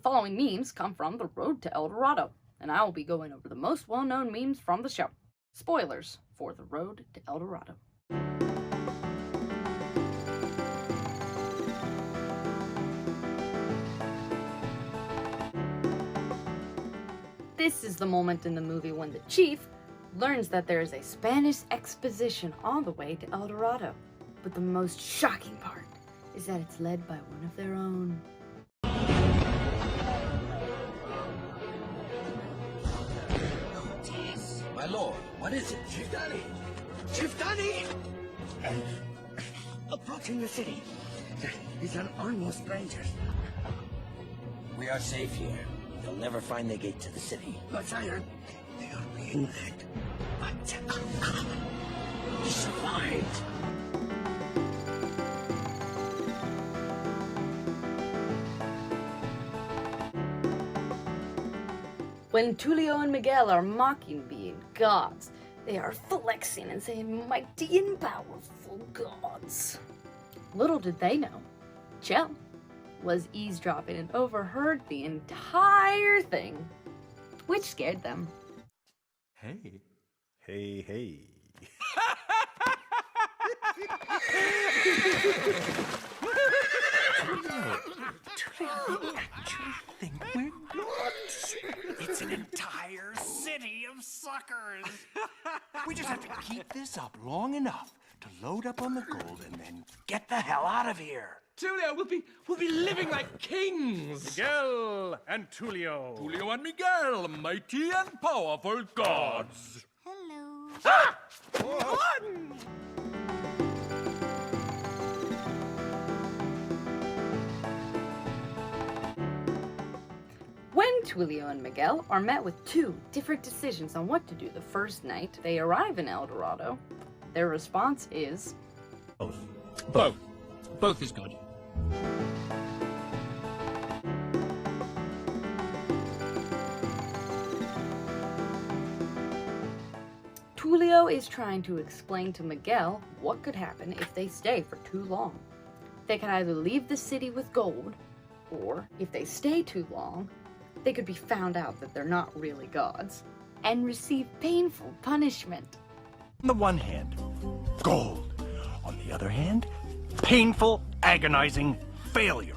following memes come from The Road to El Dorado, and I will be going over the most well-known memes from the show. Spoilers for The Road to El Dorado. This is the moment in the movie when the chief learns that there is a Spanish exposition on the way to El Dorado. But the most shocking part is that it's led by one of their own. My lord, what is it? Chief Danny! Chief Danny! Approaching the city. These are almost strangers. We are safe here. They'll never find the gate to the city. But sire, they are being led. But he survived. When Tulio and Miguel are mocking being gods, they are flexing and saying mighty and powerful gods. Little did they know, Chell was eavesdropping and overheard the entire thing, which scared them. Hey. Hey, hey. Tulio, actually think we're gods. It's an entire city of suckers. We just have to keep this up long enough to load up on the gold and then get the hell out of here. Tulio, we'll be living like kings. Miguel and Tulio. Tulio and Miguel, mighty and powerful gods. Hello. Ah! When Tulio and Miguel are met with two different decisions on what to do the first night they arrive in El Dorado, their response is... Both. Both is good. Tulio is trying to explain to Miguel what could happen if they stay for too long. They could either leave the city with gold, or if they stay too long, they could be found out that they're not really gods, and receive painful punishment. On the one hand, gold. On the other hand, painful, agonizing failure.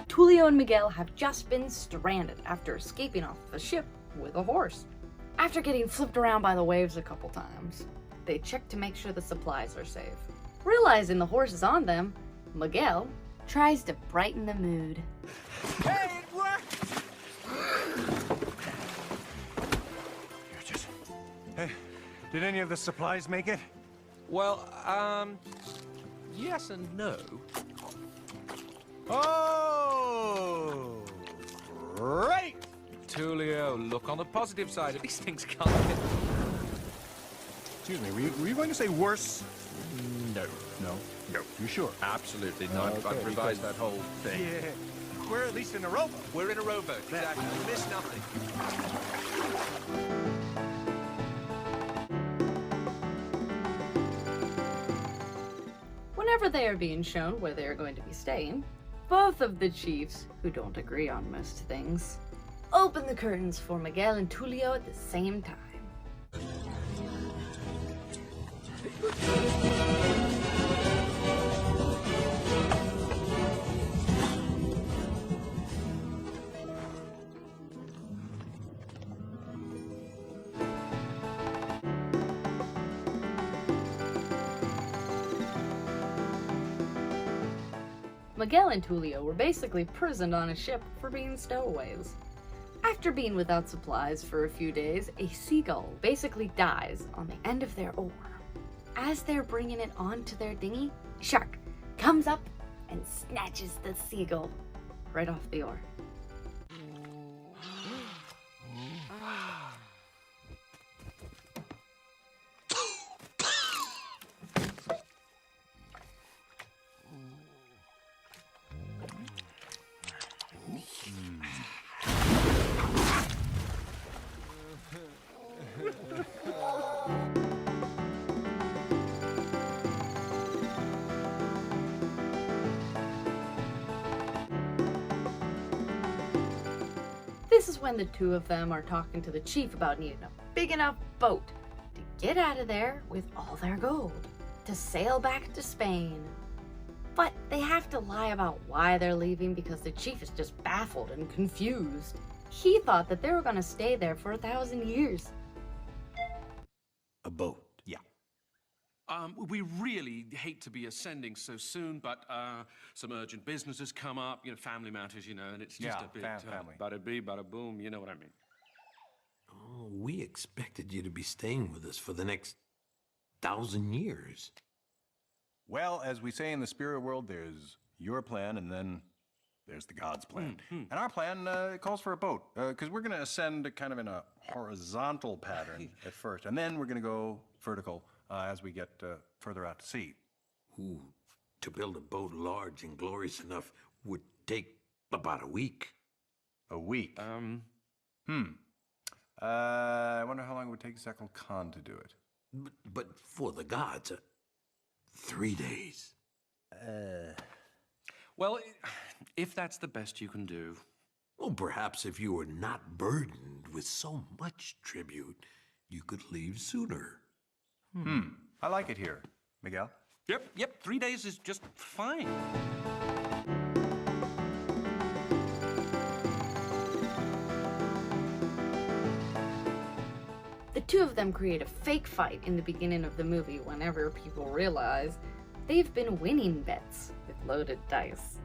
Tulio and Miguel have just been stranded after escaping off the ship with a horse. After getting flipped around by the waves a couple times, they check to make sure the supplies are safe. Realizing the horse is on them, Miguel tries to brighten the mood. Hey, it worked! You're just... Hey, did any of the supplies make it? Well, yes and no. Oh! Great! Tulio, look on the positive side. These things can't get... Excuse me, were you going to say worse? No. No. No. You sure? Absolutely not. Okay, I've revised that whole thing. Yeah. We're at least in a rowboat. We're in a rowboat, exactly. You miss nothing. Whenever they are being shown where they are going to be staying, both of the chiefs, who don't agree on most things, open the curtains for Miguel and Tulio at the same time. Miguel and Tulio were basically prisoned on a ship for being stowaways. After being without supplies for a few days, a seagull basically dies on the end of their oar. As they're bringing it onto their dinghy, a shark comes up and snatches the seagull right off the oar. This is when the two of them are talking to the chief about needing a big enough boat to get out of there with all their gold, to sail back to Spain. But they have to lie about why they're leaving because the chief is just baffled and confused. He thought that they were going to stay there for 1,000 years. A boat. Yeah. We really hate to be ascending so soon, but some urgent business has come up, family matters, and it's just Yeah, a bit family. bada bee, bada boom, you know what I mean. Oh, we expected you to be staying with us for the next 1,000 years. Well, as we say in the spirit world, there's your plan, and then there's the God's plan. And our plan calls for a boat, because we're going to ascend kind of in a horizontal pattern at first, and then we're going to go vertical as we get further out to sea. Ooh, to build a boat large and glorious enough would take about a week. A week? I wonder how long it would take Zekel Khan to do it. But for the gods, 3 days. Well, if that's the best you can do. Well, perhaps if you were not burdened with so much tribute, you could leave sooner. I like it here. Miguel? Yep, 3 days is just fine. The two of them create a fake fight in the beginning of the movie whenever people realize they've been winning bets with loaded dice.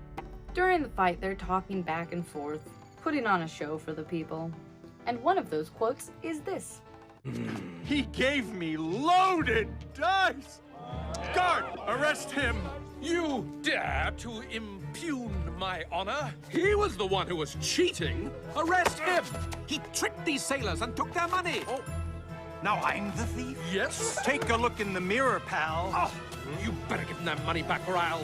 During the fight, they're talking back and forth, putting on a show for the people. And one of those quotes is this. He gave me loaded dice! Guard, arrest him! You dare to impugn my honor? He was the one who was cheating. Arrest him! He tricked these sailors and took their money. Oh, now I'm the thief? Yes? Take a look in the mirror, pal. Oh, you better give them their money back or I'll...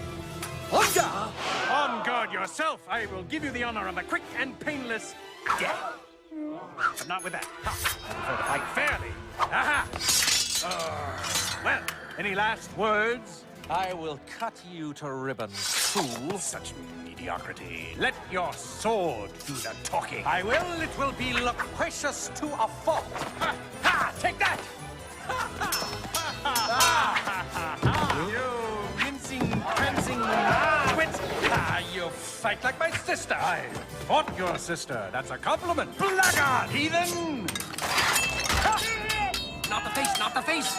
On guard yourself! I will give you the honor of a quick and painless death. But not with that. For the fight fairly. Aha! Well, any last words? I will cut you to ribbons, fool. Such mediocrity. Let your sword do the talking. I will. It will be loquacious to a fault. Ha! Ha! Take that! You mincing, prancing wit! You fight like my sister. I fought your sister. That's a compliment. Blackguard, heathen! Not the face, not the face.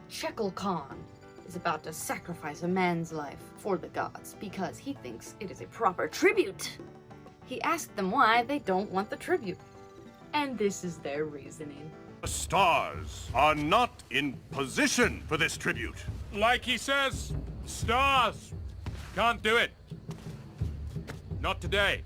Shekel Khan is about to sacrifice a man's life for the gods because he thinks it is a proper tribute. He asked them why they don't want the tribute. And this is their reasoning. The stars are not in position for this tribute. Like he says, stars can't do it. Not today.